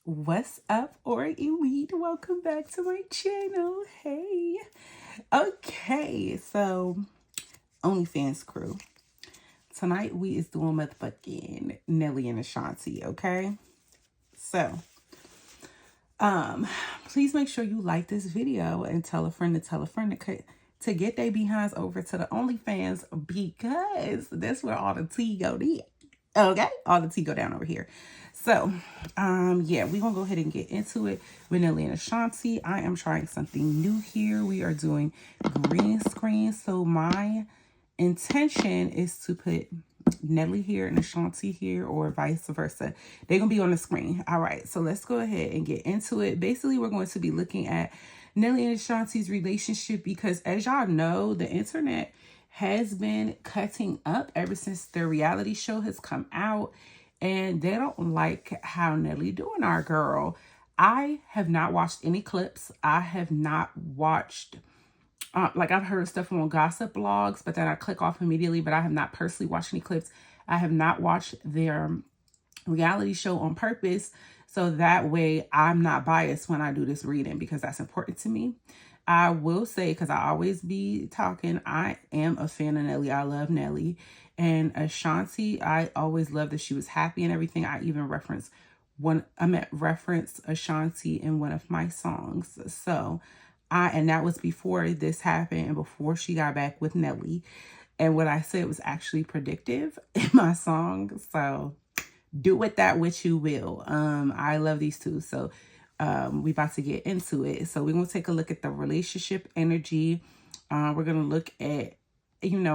What's up, or elite? Welcome back to my channel. Hey. Okay, so OnlyFans crew. Tonight we is doing motherfucking Nelly and Ashanti, okay? So, um, please make sure you like this video and tell a friend to tell a friend to get their behinds over to the OnlyFans because that's where all the tea go down. Okay, all the tea go down over here. So, yeah, we're gonna go ahead and get into it with Nelly and Ashanti. I am trying something new here. We are doing green screen. So my intention is to put Nelly here and Ashanti here, or vice versa. They're gonna be on the screen. All right, so let's go ahead and get into it. Basically, we're going to be looking at Nelly and Ashanti's relationship because, as y'all know, the internet has been cutting up ever since their reality show has come out, and they don't like how Nelly doing our girl. I have not watched any clips. I have not watched like I've heard stuff on gossip blogs, but then I click off immediately. But I have not personally watched any clips. I have not watched their reality show on purpose, so that way I'm not biased when I do this reading because that's important to me. I will say, because I always be talking, I am a fan of Nelly. I love Nelly. And Ashanti, I always loved that she was happy and everything. I even reference Ashanti in one of my songs. So and that was before this happened and before she got back with Nelly. And what I said was actually predictive in my song. So do with that which you will. I love these two. So we about to get into it. So we're going to take a look at the relationship energy. We're going to look at,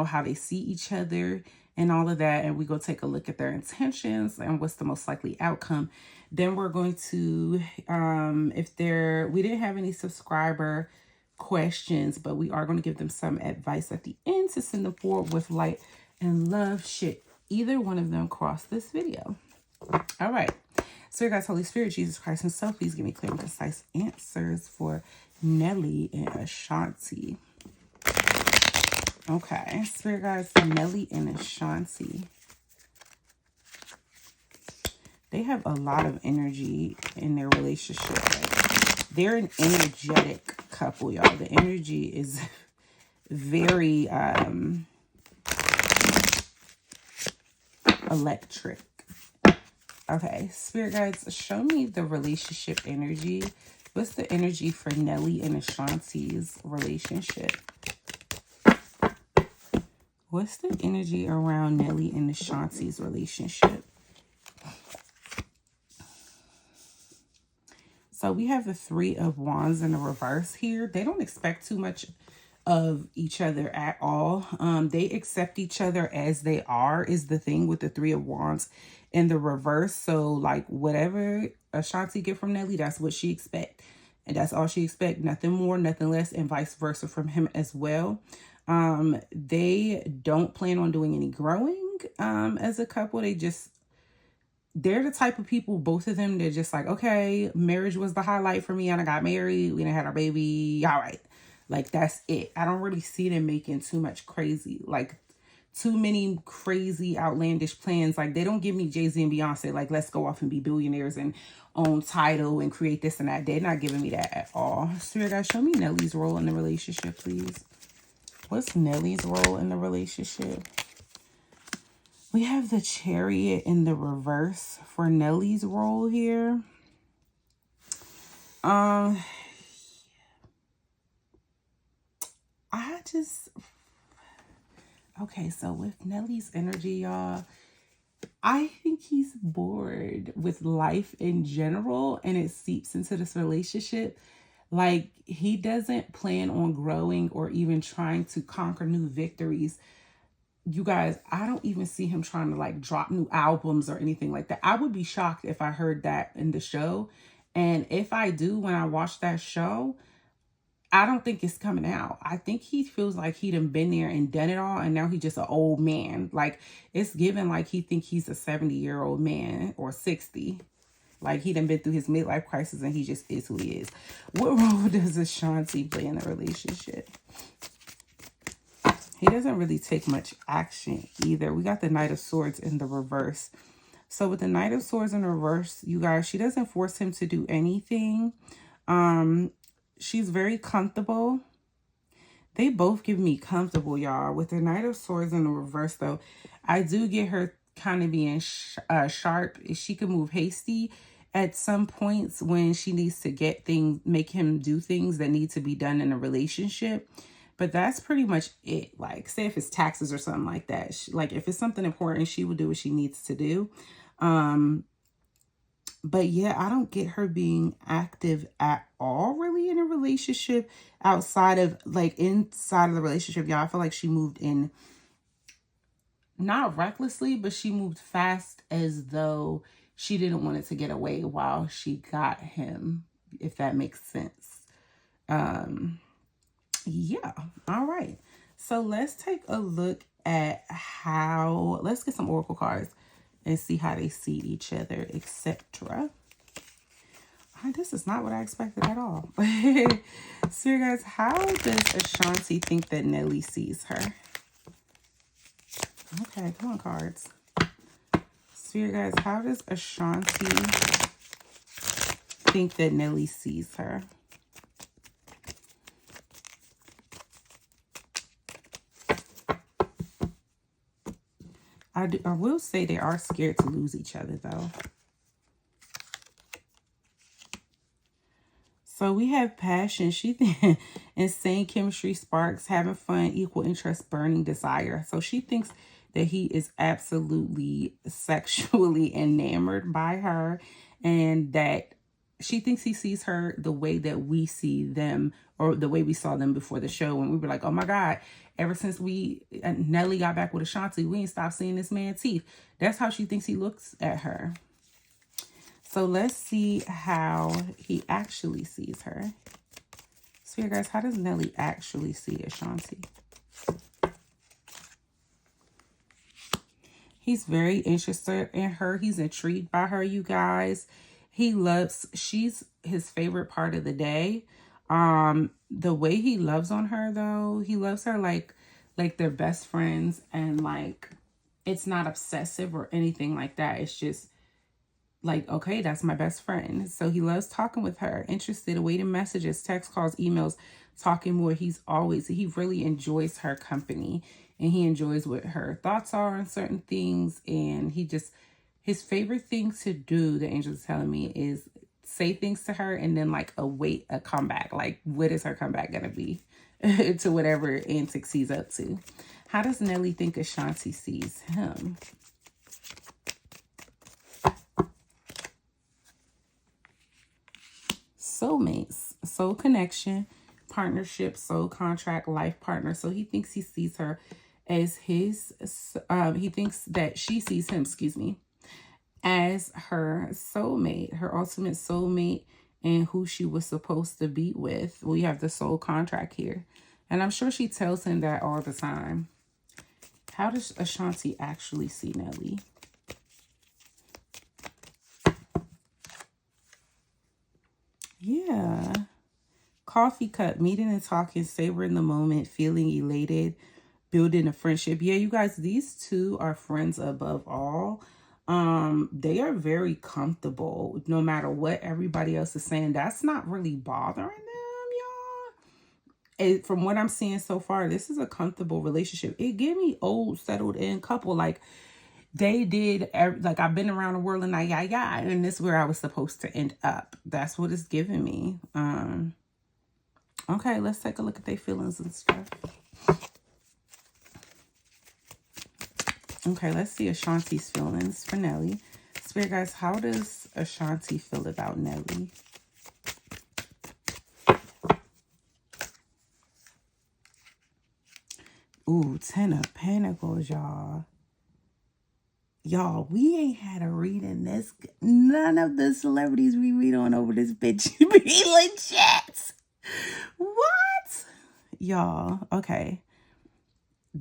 how they see each other and all of that. And we're going to take a look at their intentions and what's the most likely outcome. Then we're going to, we didn't have any subscriber questions, but we are going to give them some advice at the end to send them forward with light and love. Should either one of them cross this video. All right. Spirit, guys, Holy Spirit, Jesus Christ himself, please give me clear and concise answers for Nelly and Ashanti. Okay. Spirit, guys, Nelly and Ashanti. They have a lot of energy in their relationship. Like, they're an energetic couple, y'all. The energy is very electric. Okay, Spirit guides, show me the relationship energy. What's the energy for Nelly and Ashanti's relationship? What's the energy around Nelly and Ashanti's relationship? So we have the Three of Wands in the reverse here. They don't expect too much of each other at all. They accept each other as they are is the thing with the Three of Wands in the reverse. So like whatever Ashanti get from Nelly, that's what she expect. And that's all she expect. Nothing more, nothing less, and vice versa from him as well. They don't plan on doing any growing as a couple. They're the type of people, both of them, they're just like, okay, marriage was the highlight for me and I got married. We done had our baby. All right. Like, that's it. I don't really see them making too much crazy, like too many crazy outlandish plans. Like, they don't give me Jay-Z and Beyonce, like, let's go off and be billionaires and own title and create this and that. They're not giving me that at all. Spirit guys, show me Nelly's role in the relationship, please. What's Nelly's role in the relationship? We have the Chariot in the reverse for Nelly's role here. Okay, so with Nelly's energy, y'all, I think he's bored with life in general, and it seeps into this relationship. Like, he doesn't plan on growing or even trying to conquer new victories. You guys, I don't even see him trying to like drop new albums or anything like that. I would be shocked if I heard that in the show. And if I do, when I watch that show, I don't think it's coming out. I think he feels like he done been there and done it all, and now he's just an old man. Like, it's given like he think he's a 70-year-old man or 60. Like, he done been through his midlife crisis and he just is who he is. What role does Ashanti play in the relationship? He doesn't really take much action either. We got the Knight of Swords in the reverse. So with the Knight of Swords in reverse, you guys, she doesn't force him to do anything. She's very comfortable. They both give me comfortable, y'all. With the Knight of Swords in the reverse, though, I do get her kind of being sharp. She can move hasty at some points when she needs to get things, make him do things that need to be done in a relationship. But that's pretty much it. Like, say if it's taxes or something like that. Like, if it's something important, she will do what she needs to do. But yeah, I don't get her being active at all really in a relationship outside of, like, inside of the relationship. Y'all, I feel like she moved in not recklessly, but she moved fast as though she didn't want it to get away while she got him, if that makes sense. Yeah. All right. So let's take a look at let's get some oracle cards and see how they see each other, etc. This is not what I expected at all. So you guys, how does Ashanti think that Nelly sees her? Okay, come on, cards. So you guys, how does Ashanti think that Nelly sees her? I will say they are scared to lose each other, though. So we have passion. She thinks insane chemistry, sparks, having fun, equal interest, burning desire. So she thinks that he is absolutely sexually enamored by her, and that she thinks he sees her the way that we see them, or the way we saw them before the show, when we were like, oh my God, ever since Nelly got back with Ashanti, we ain't stopped seeing this man's teeth. That's how she thinks he looks at her. So let's see how he actually sees her. So here, guys, how does Nelly actually see Ashanti? He's very interested in her. He's intrigued by her, you guys. She's his favorite part of the day. The way he loves on her, though, he loves her like they're best friends, and like it's not obsessive or anything like that. It's just like, okay, that's my best friend. So he loves talking with her, interested, awaiting messages, text calls, emails, talking more. He really enjoys her company, and he enjoys what her thoughts are on certain things. And his favorite thing to do, the angel's telling me, is say things to her and then like await a comeback. Like, what is her comeback going to be to whatever antics he's up to? How does Nelly think Ashanti sees him? Soulmates, soul connection, partnership, soul contract, life partner. So he thinks he sees her as he thinks that she sees him, as her soulmate, her ultimate soulmate, and who she was supposed to be with. We have the soul contract here. And I'm sure she tells him that all the time. How does Ashanti actually see Nelly? Yeah. Coffee cup, meeting and talking, savoring the moment, feeling elated, building a friendship. Yeah, you guys, these two are friends above all. They are very comfortable no matter what everybody else is saying. That's not really bothering them, y'all. From what I'm seeing so far, this is a comfortable relationship. It gave me old, settled in couple. Like, they did, like, I've been around the world and and this is where I was supposed to end up. That's what it's giving me. Okay, let's take a look at their feelings and stuff. Okay, let's see Ashanti's feelings for Nelly. Spirit guys, how does Ashanti feel about Nelly? Ooh, 10 of Pentacles, y'all. Y'all, we ain't had a reading this. None of the celebrities we read on over this bitch be legit. What? Y'all, okay.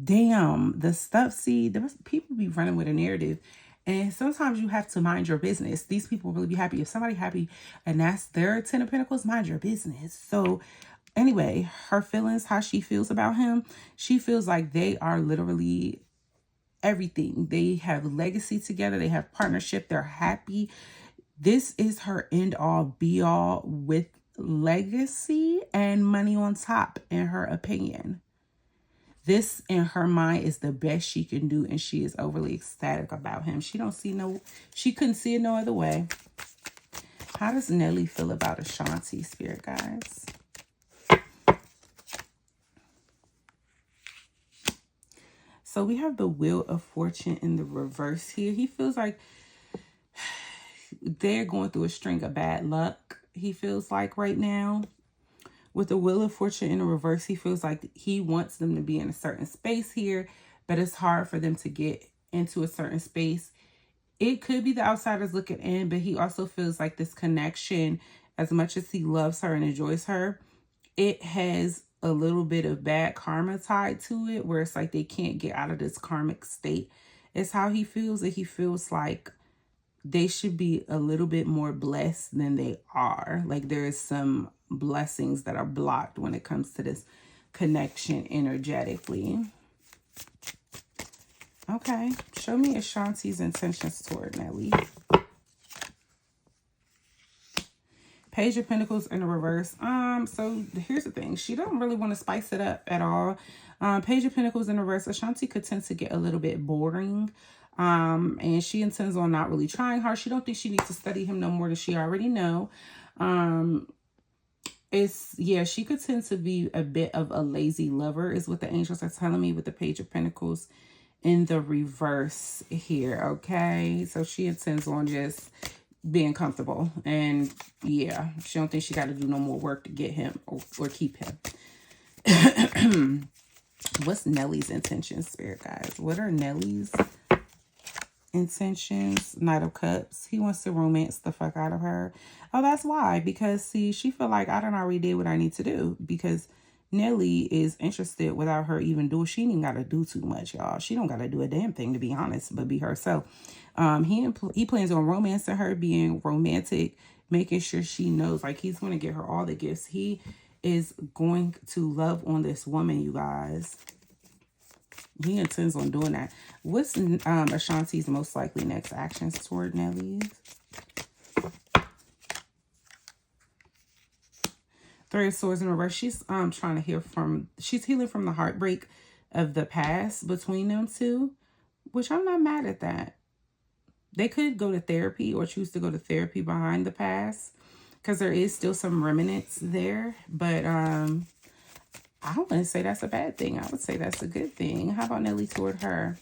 Damn, the stuff, see, people be running with a narrative. And sometimes you have to mind your business. These people really be happy. If somebody happy and that's their 10 of Pentacles, mind your business. So anyway, her feelings, how she feels about him, she feels like they are literally everything. They have legacy together. They have partnership. They're happy. This is her end all be all with legacy and money on top, in her opinion. This in her mind is the best she can do, and she is overly ecstatic about him. She couldn't see it no other way. How does Nelly feel about Ashanti, spirit guys? So we have the Wheel of Fortune in the reverse here. He feels like they're going through a string of bad luck, he feels like right now. With the Wheel of Fortune in the reverse, he feels like he wants them to be in a certain space here, but it's hard for them to get into a certain space. It could be the outsiders looking in, but he also feels like this connection, as much as he loves her and enjoys her, it has a little bit of bad karma tied to it, where it's like they can't get out of this karmic state. It's how he feels. That he feels like they should be a little bit more blessed than they are. Like there is some blessings that are blocked when it comes to this connection energetically. Okay, show me Ashanti's intentions toward Nelly. Page of Pentacles in the reverse. So here's the thing. She doesn't really want to spice it up at all. Page of Pentacles in the reverse. Ashanti could tend to get a little bit boring. And she intends on not really trying hard. She don't think she needs to study him no more than she already know. She could tend to be a bit of a lazy lover, is what the angels are telling me with the Page of Pentacles in the reverse here. Okay, so she intends on just being comfortable, and yeah, she don't think she got to do no more work to get him or keep him. What's Nelly's intentions, spirit guys? What are Nelly's intentions? Knight of Cups. He wants to romance the fuck out of her. Oh, that's why. Because see, she feel like I done already did what I need to do, because Nelly is interested without her even doing. She ain't even got to do too much, y'all. She don't got to do a damn thing, to be honest, but be herself. He plans on romancing her, being romantic, making sure she knows, like, he's going to get her all the gifts. He is going to love on this woman, you guys. He intends on doing that. What's Ashanti's most likely next actions toward Nelly? Three of Swords in reverse. She's trying to heal from, she's healing from the heartbreak of the past between them two, which I'm not mad at that. They could go to therapy or choose to go to therapy behind the past, because there is still some remnants there. But I wouldn't say that's a bad thing. I would say that's a good thing. How about Nelly toward her?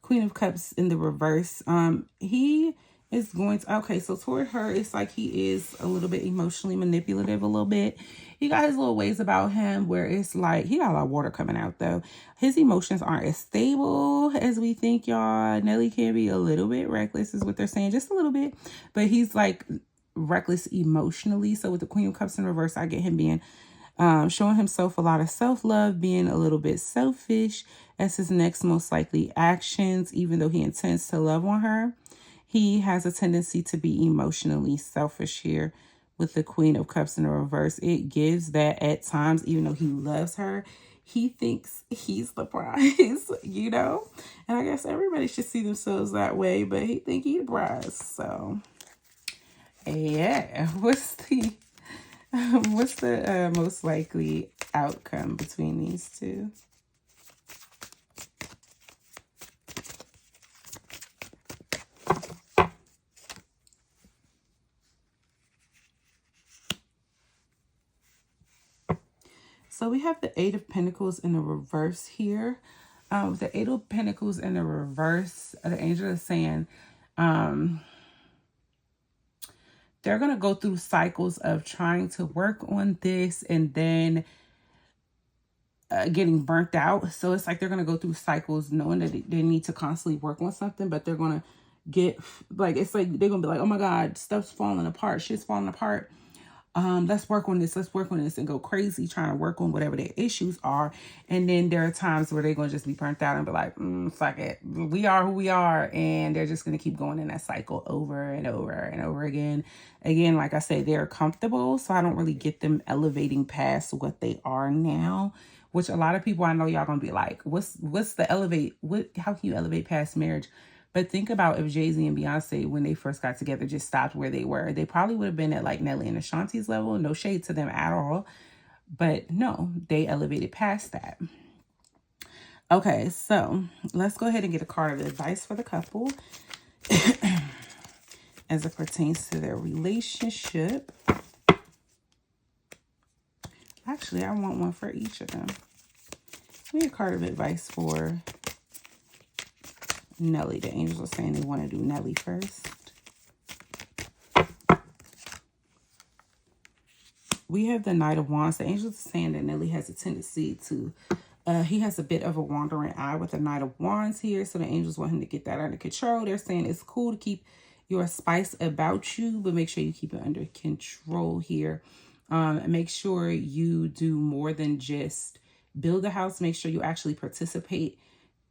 Queen of Cups in the reverse. He is going to, okay, so toward her, it's like he is a little bit emotionally manipulative a little bit. He got his little ways about him where it's like, he got a lot of water coming out though. His emotions aren't as stable as we think, y'all. Nelly can be a little bit reckless is what they're saying, just a little bit. But he's like reckless emotionally. So with the Queen of Cups in reverse, I get him being showing himself a lot of self-love, being a little bit selfish as his next most likely actions. Even though he intends to love on her, he has a tendency to be emotionally selfish here with the Queen of Cups in the reverse. It gives that at times, even though he loves her, he thinks he's the prize, you know? And I guess everybody should see themselves that way, but he think he's the prize. So yeah, what's the most likely outcome between these two? So we have the Eight of Pentacles in the reverse here. With the Eight of Pentacles in the reverse, the angel is saying they're going to go through cycles of trying to work on this and then getting burnt out. So it's like they're going to go through cycles knowing that they need to constantly work on something, but they're going to get, like, it's like they're going to be like, oh my God, stuff's falling apart. Shit's falling apart. Let's work on this. Let's work on this and go crazy trying to work on whatever their issues are. And then there are times where they're going to just be burnt out and be like, fuck it. We are who we are. And they're just going to keep going in that cycle over and over and over again. Again, like I said, they're comfortable. So I don't really get them elevating past what they are now, which a lot of people, I know y'all gonna be like, what's the elevate? How can you elevate past marriage? But think about if Jay-Z and Beyonce, when they first got together, just stopped where they were. They probably would have been at like Nelly and Ashanti's level. No shade to them at all. But no, they elevated past that. Okay, so let's go ahead and get a card of advice for the couple as it pertains to their relationship. Actually, I want one for each of them. Give me a card of advice for Nelly. The angels are saying they want to do Nelly first. We have the Knight of Wands. The angels are saying that Nelly has a tendency to, he has a bit of a wandering eye with the Knight of Wands here. So the angels want him to get that under control. They're saying it's cool to keep your spice about you, but make sure you keep it under control here. Make sure you do more than just build a house. Make sure you actually participate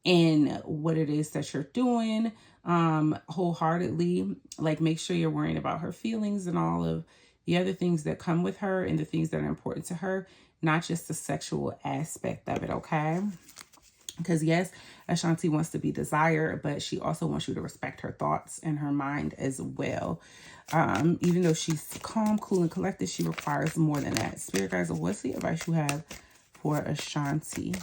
in what it is that you're doing wholeheartedly. Like, make sure you're worrying about her feelings and all of the other things that come with her and the things that are important to her, not just the sexual aspect of it, okay? Because yes, Ashanti wants to be desired, but she also wants you to respect her thoughts and her mind as well. Even though she's calm, cool, and collected, she requires more than that. Spirit guides, what's the advice you have for Ashanti?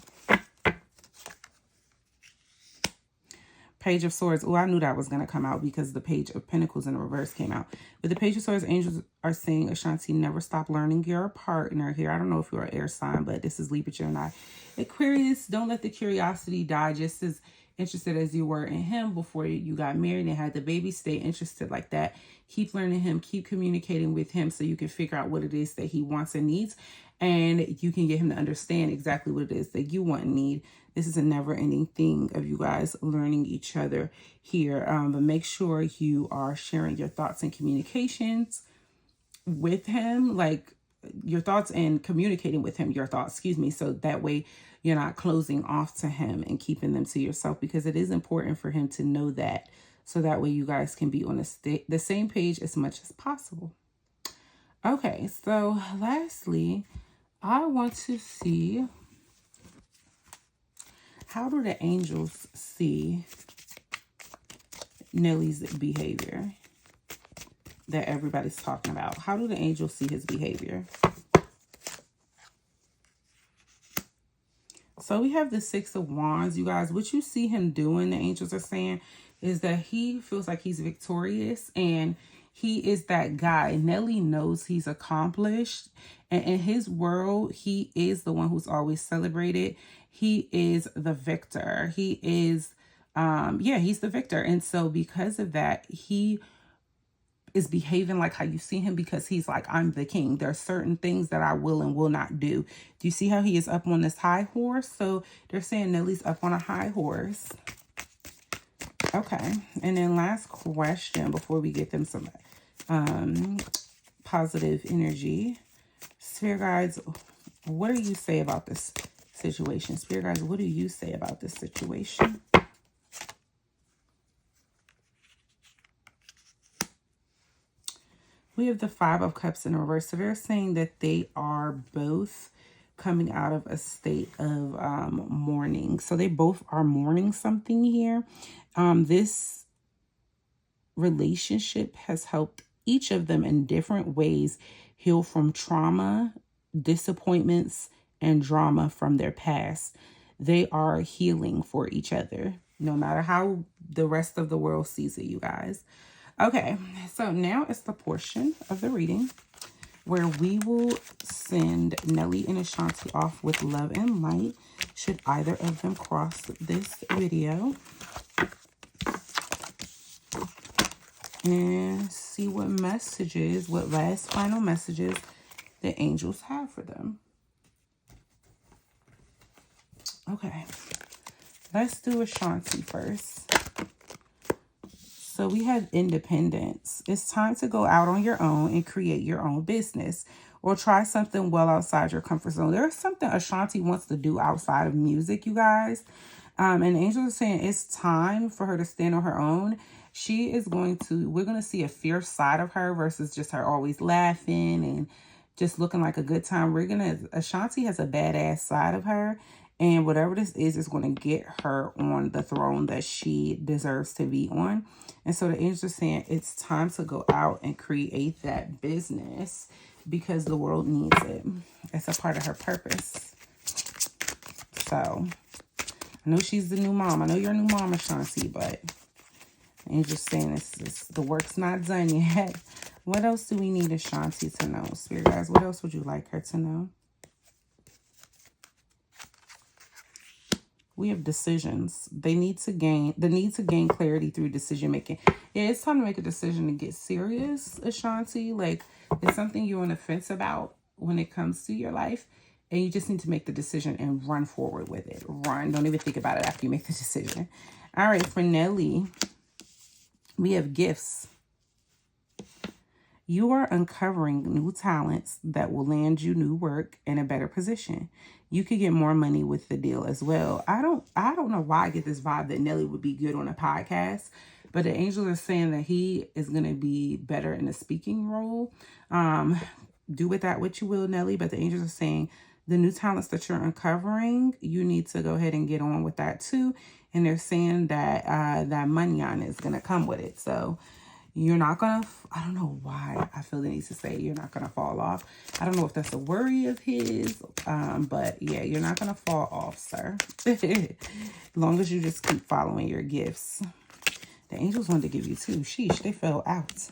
Page of Swords. Oh, I knew that was going to come out because the Page of Pentacles in the reverse came out. With the Page of Swords, angels are saying, Ashanti, never stop learning your partner here. I don't know if you're an air sign, but this is Libra, Gemini, Aquarius. Don't let the curiosity die. Just as interested as you were in him before you got married and had the baby, stay interested like that. Keep learning him. Keep communicating with him so you can figure out what it is that he wants and needs. And you can get him to understand exactly what it is that you want and need. This is a never-ending thing of you guys learning each other here. But make sure you are sharing your thoughts and communications with him, like your thoughts and communicating with him, your thoughts, excuse me. So that way you're not closing off to him and keeping them to yourself, because it is important for him to know that. So that way you guys can be on the same page as much as possible. Okay, so lastly, I want to see, how do the angels see Nelly's behavior that everybody's talking about? How do the angels see his behavior? So we have the Six of Wands, you guys. What you see him doing, the angels are saying, is that he feels like he's victorious and he is that guy. Nelly knows he's accomplished. And in his world, he is the one who's always celebrated. He is the victor. He is, he's the victor. And so because of that, he is behaving like how you see him, because he's like, I'm the king. There are certain things that I will and will not do. Do you see how he is up on this high horse? So they're saying Nelly's up on a high horse. Okay. And then last question before we get them some positive energy. Spirit guides, what do you say about this situation? Spirit guides, what do you say about this situation? We have the Five of Cups in reverse. So they're saying that they are both coming out of a state of mourning. So they both are mourning something here. This relationship has helped each of them in different ways heal from trauma, disappointments, and drama from their past. They are healing for each other, no matter how the rest of the world sees it, you guys. Okay, so now it's the portion of the reading where we will send Nelly and Ashanti off with love and light, should either of them cross this video. And see what messages, what last final messages the angels have for them. Okay, let's do Ashanti first. So we have independence. It's time to go out on your own and create your own business, or try something well outside your comfort zone. There's something Ashanti wants to do outside of music, you guys. And the angels are saying it's time for her to stand on her own. We're going to see a fierce side of her versus just her always laughing and just looking like a good time. Ashanti has a badass side of her. And whatever this is going to get her on the throne that she deserves to be on. And so the angels are saying it's time to go out and create that business because the world needs it. It's a part of her purpose. So I know she's the new mom. I know you're a new mom, Ashanti, but the angels saying the work's not done yet. What else do we need Ashanti to know? Spirit guys, what else would you like her to know? We have decisions. The need to gain clarity through decision making. Yeah, it's time to make a decision to get serious, Ashanti. Like, it's something you're on the fence about when it comes to your life. And you just need to make the decision and run forward with it. Run. Don't even think about it after you make the decision. All right, for Nelly, we have gifts. You are uncovering new talents that will land you new work in a better position. You could get more money with the deal as well. I don't know why I get this vibe that Nelly would be good on a podcast, but the angels are saying that he is going to be better in a speaking role. Do with that what you will, Nelly, but the angels are saying the new talents that you're uncovering, you need to go ahead and get on with that too. And they're saying that that money on is going to come with it. So you're not going to, I don't know why I feel the need to say you're not going to fall off. I don't know if that's a worry of his, but yeah, you're not going to fall off, sir. As long as you just keep following your gifts. The angels wanted to give you two. Sheesh, they fell out.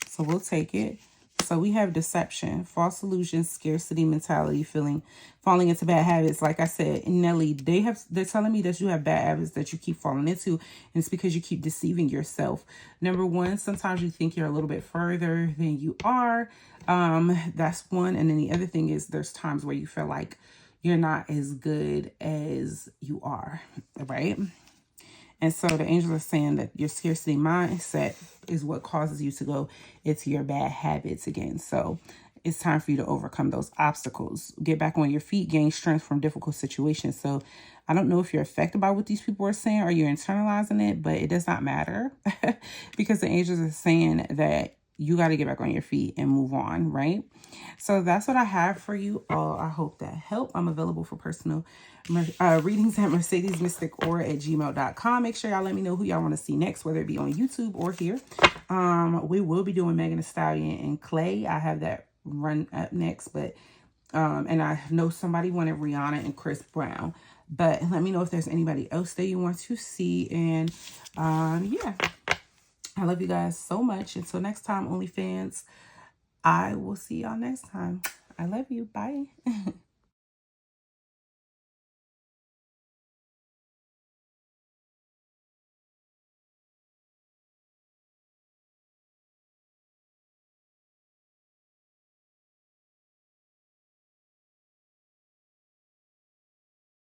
So we'll take it. So we have deception, false illusions, scarcity mentality, falling into bad habits. Like I said, Nelly, they're telling me that you have bad habits that you keep falling into, and it's because you keep deceiving yourself. Number one, sometimes you think you're a little bit further than you are. That's one. And then the other thing is there's times where you feel like you're not as good as you are, right? And so the angels are saying that your scarcity mindset is what causes you to go into your bad habits again. So it's time for you to overcome those obstacles. Get back on your feet, gain strength from difficult situations. So I don't know if you're affected by what these people are saying or you're internalizing it, but it does not matter because the angels are saying that you got to get back on your feet and move on, right? So that's what I have for you all. I hope that helped. I'm available for personal readings at mercedesmysticaura@gmail.com. Make sure y'all let me know who y'all want to see next, whether it be on YouTube or here. We will be doing Megan Thee Stallion and Clay. I have that run up next, but and I know somebody wanted Rihanna and Chris Brown. But let me know if there's anybody else that you want to see. And yeah. I love you guys so much. Until next time, OnlyFans, I will see y'all next time. I love you. Bye.